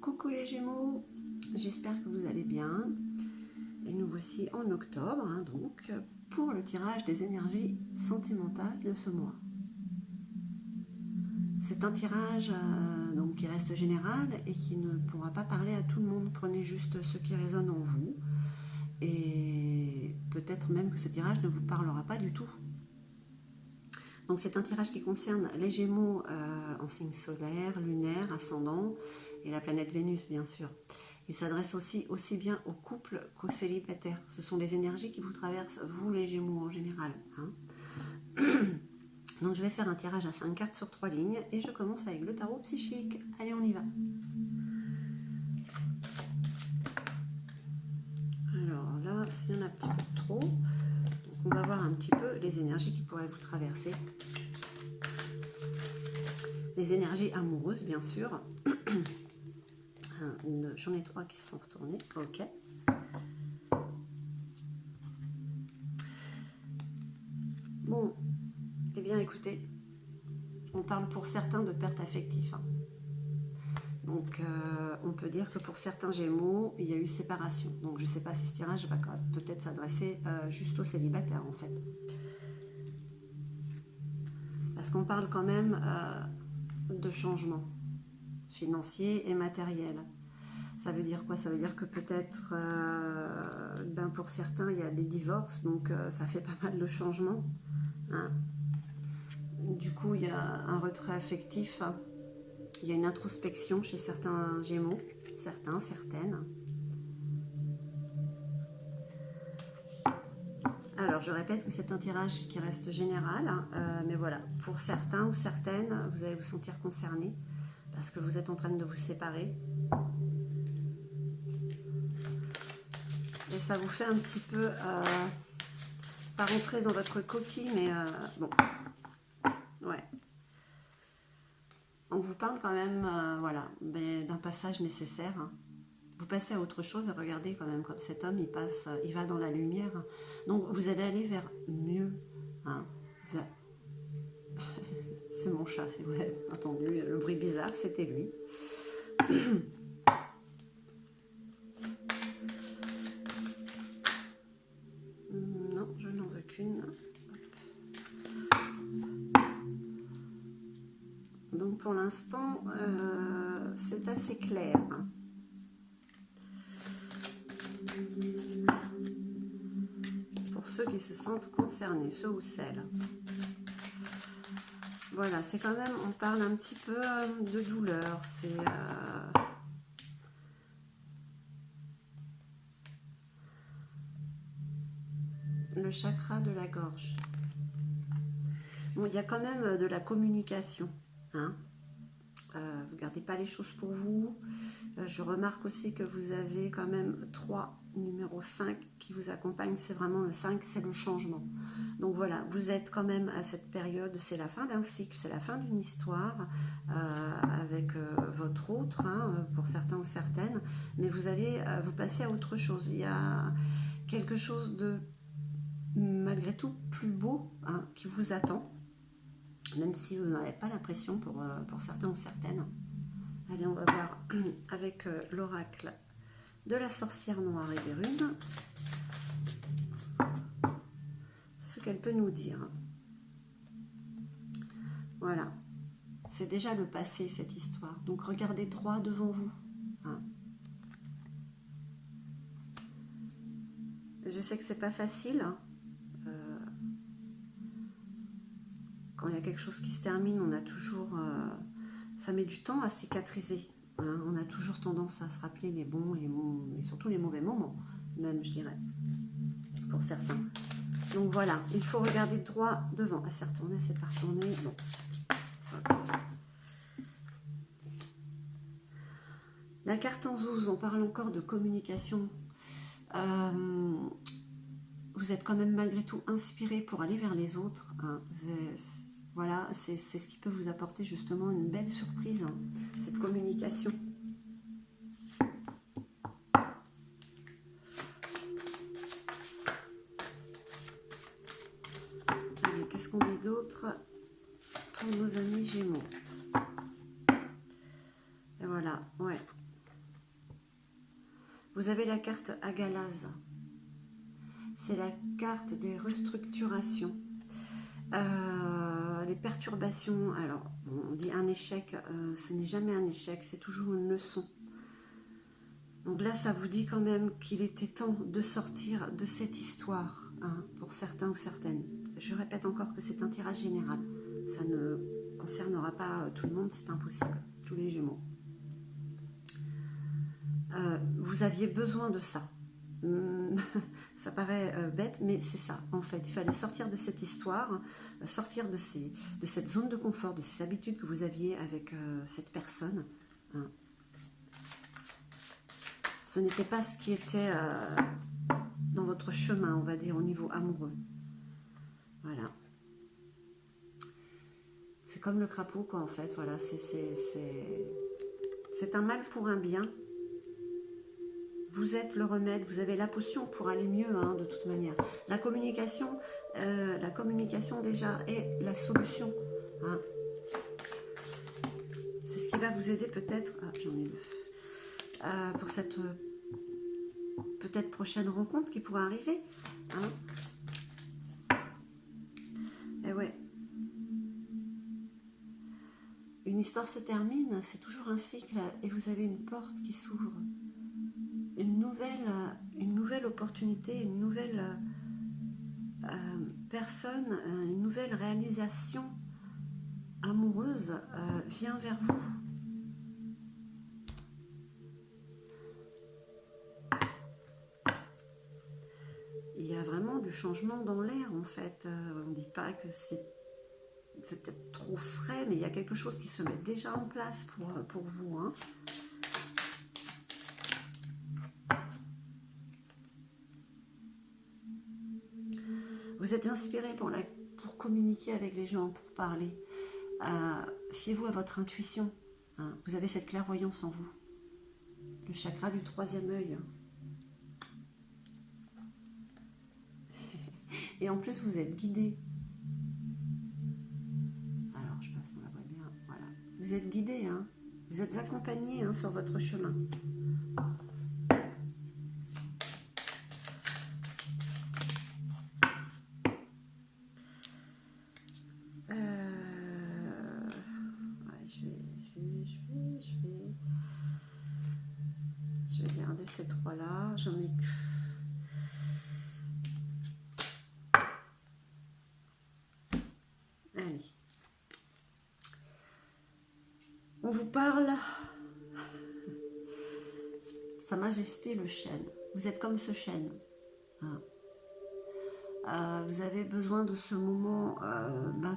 Coucou les Gémeaux, j'espère que vous allez bien. Et nous voici en octobre, donc, pour le tirage des énergies sentimentales de ce mois. C'est un tirage donc, qui reste général et qui ne pourra pas parler à tout le monde. Prenez juste ce qui résonne en vous. Et peut-être même que ce tirage ne vous parlera pas du tout. Donc c'est un tirage qui concerne les Gémeaux en signe solaire, lunaire, ascendant et la planète Vénus bien sûr. Il s'adresse aussi bien aux couples qu'aux célibataires. Ce sont les énergies qui vous traversent, vous les Gémeaux en général. Donc je vais faire un tirage à 5 cartes sur 3 lignes et je commence avec le tarot psychique. Allez, on y va. Alors là, il y en a un petit peu trop. Donc on va voir un petit peu les énergies qui pourraient vous traverser. Les énergies amoureuses, bien sûr. J'en ai 3 qui se sont retournés. Ok. Bon, eh bien écoutez, on parle pour certains de perte affective. Donc on peut dire que pour certains Gémeaux, il y a eu séparation. Donc je ne sais pas si ce tirage va peut-être s'adresser juste aux célibataires en fait. Parce qu'on parle quand même de changement financier et matériel. Ça veut dire quoi? Ça veut dire que peut-être, pour certains, il y a des divorces, donc ça fait pas mal de changements. Du coup, il y a un retrait affectif, il y a une introspection chez certains Gémeaux, certaines. Alors, je répète que c'est un tirage qui reste général, mais voilà, pour certains ou certaines, vous allez vous sentir concernés parce que vous êtes en train de vous séparer. Et ça vous fait un petit peu, pas rentrer dans votre coquille, mais bon, ouais. On vous parle quand même, voilà, d'un passage nécessaire. Vous passez à autre chose et regardez quand même comme cet homme, il va dans la lumière. Donc vous allez aller vers mieux. C'est mon chat, si vous avez entendu le bruit bizarre, c'était lui. Non, je n'en veux qu'une. Donc pour l'instant, c'est assez clair. Pour ceux qui se sentent concernés, ceux ou celles. Voilà, c'est quand même, on parle un petit peu de douleur. C'est le chakra de la gorge. Bon, il y a quand même de la communication. Vous gardez pas les choses pour vous. Je remarque aussi que vous avez quand même 3 numéro 5 qui vous accompagnent. C'est vraiment le 5, c'est le changement. Donc voilà, vous êtes quand même à cette période, c'est la fin d'un cycle, c'est la fin d'une histoire avec votre autre, pour certains ou certaines, mais vous allez vous passer à autre chose. Il y a quelque chose de malgré tout plus beau qui vous attend, même si vous n'avez pas l'impression pour certains ou certaines. Allez, on va voir avec l'oracle de la sorcière noire et des runes ce qu'elle peut nous dire. Voilà, c'est déjà le passé cette histoire. Donc regardez droit devant vous. Je sais que c'est pas facile. Quand il y a quelque chose qui se termine, on a toujours... ça met du temps à cicatriser. On a toujours tendance à se rappeler les bons et surtout les mauvais moments, même, je dirais, pour certains. Donc voilà, il faut regarder droit devant. Elle s'est retournée, c'est pas retourné. Bon. Okay. La carte en zouze, on parle encore de communication. Vous êtes quand même malgré tout inspiré pour aller vers les autres. Voilà, c'est ce qui peut vous apporter justement une belle surprise, cette communication. Allez, qu'est-ce qu'on dit d'autre pour nos amis Gémeaux? Et voilà, ouais. Vous avez la carte Agalaz. C'est la carte des restructurations. Les perturbations, alors on dit un échec, ce n'est jamais un échec, c'est toujours une leçon. Donc là, ça vous dit quand même qu'il était temps de sortir de cette histoire, hein, pour certains ou certaines. Je répète encore que c'est un tirage général. Ça ne concernera pas tout le monde, c'est impossible, tous les Gémeaux. Vous aviez besoin de ça. Ça paraît bête, mais c'est ça, en fait. Il fallait sortir de cette histoire, sortir de cette zone de confort, de ces habitudes que vous aviez avec cette personne. Hein. Ce n'était pas ce qui était dans votre chemin, on va dire, au niveau amoureux. Voilà. C'est comme le crapaud, quoi, en fait. Voilà, c'est un mal pour un bien. Vous êtes le remède, vous avez la potion pour aller mieux, hein, de toute manière. La communication déjà est la solution. Hein. C'est ce qui va vous aider peut-être, j'en ai deux, pour cette peut-être prochaine rencontre qui pourra arriver. Hein. Et ouais. Une histoire se termine, c'est toujours un cycle, et vous avez une porte qui s'ouvre. Une nouvelle opportunité, une nouvelle personne, une nouvelle réalisation amoureuse vient vers vous. Il y a vraiment du changement dans l'air, en fait. On ne dit pas que c'est peut-être trop frais, mais il y a quelque chose qui se met déjà en place pour vous. Hein. Vous êtes inspiré pour communiquer avec les gens, pour parler. Fiez-vous à votre intuition. Hein. Vous avez cette clairvoyance en vous. Le chakra du troisième œil. Et en plus, vous êtes guidé. Alors, je passe, on la voit bien. Voilà. Vous êtes guidé, hein. Vous êtes accompagné, hein, sur votre chemin. Je vais garder ces trois-là. J'en ai... Allez. On vous parle. Sa Majesté le chêne. Vous êtes comme ce chêne. Hein. Vous avez besoin de ce moment,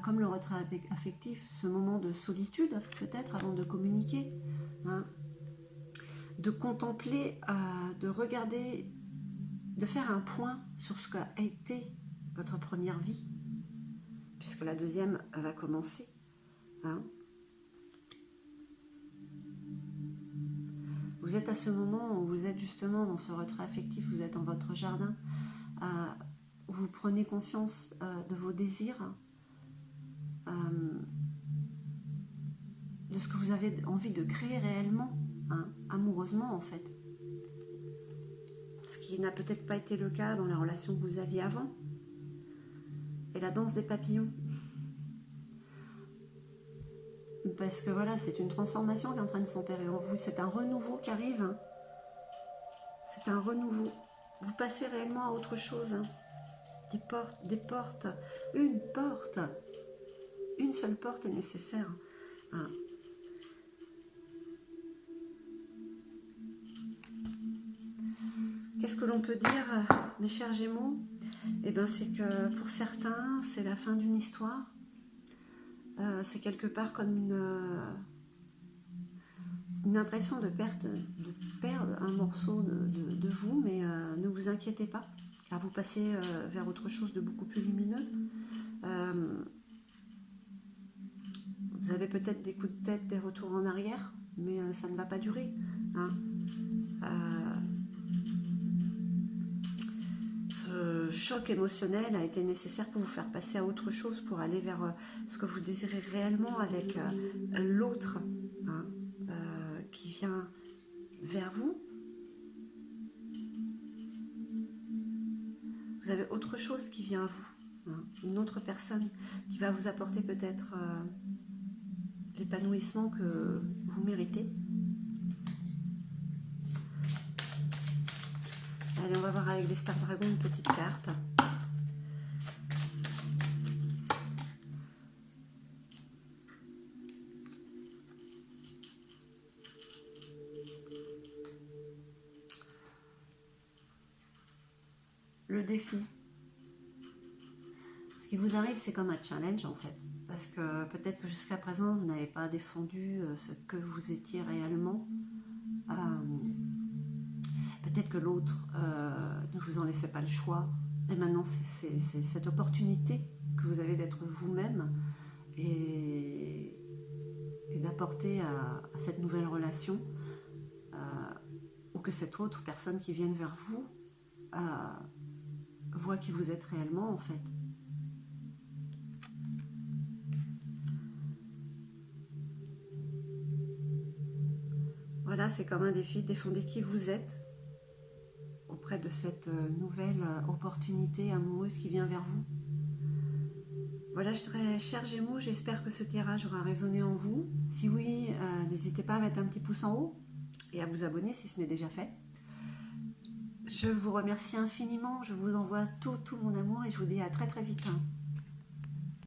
comme le retrait affectif, ce moment de solitude, peut-être, avant de communiquer. Hein. De contempler, de regarder, de faire un point sur ce qu'a été votre première vie, puisque la deuxième va commencer. Hein. Vous êtes à ce moment où vous êtes justement dans ce retrait affectif, vous êtes dans votre jardin, vous prenez conscience de vos désirs, de ce que vous avez envie de créer réellement, hein, amoureusement en fait. Ce qui n'a peut-être pas été le cas dans la relation que vous aviez avant. Et la danse des papillons. Parce que voilà, c'est une transformation qui est en train de s'opérer en vous. C'est un renouveau qui arrive. Hein. C'est un renouveau. Vous passez réellement à autre chose. Hein. Des portes. Une porte. Une seule porte est nécessaire. Hein. Qu'est-ce que l'on peut dire, mes chers Gémeaux? Eh bien, c'est que pour certains, c'est la fin d'une histoire. C'est quelque part comme une impression de perdre un morceau de vous, mais ne vous inquiétez pas, car vous passez vers autre chose de beaucoup plus lumineux. Vous avez peut-être des coups de tête, des retours en arrière, mais ça ne va pas durer. Hein. Ce choc émotionnel a été nécessaire pour vous faire passer à autre chose, pour aller vers ce que vous désirez réellement avec l'autre, hein, qui vient vers vous. autre chose qui vient à vous, hein, une autre personne qui va vous apporter peut-être l'épanouissement que vous méritez. Allez, on va voir avec les Star Dragons une petite carte. Le défi. Ce qui vous arrive, c'est comme un challenge en fait. Parce que peut-être que jusqu'à présent, vous n'avez pas défendu ce que vous étiez réellement. Peut-être que l'autre ne vous en laissait pas le choix. Et maintenant, c'est cette opportunité que vous avez d'être vous-même et d'apporter à cette nouvelle relation ou que cette autre personne qui vienne vers vous voit qui vous êtes réellement en fait. Voilà, c'est comme un défi. Défendez qui vous êtes auprès de cette nouvelle opportunité amoureuse qui vient vers vous. Voilà, chers Gémeaux, j'espère que ce tirage aura résonné en vous. Si oui, n'hésitez pas à mettre un petit pouce en haut et à vous abonner si ce n'est déjà fait. Je vous remercie infiniment, je vous envoie tout mon amour et je vous dis à très très vite.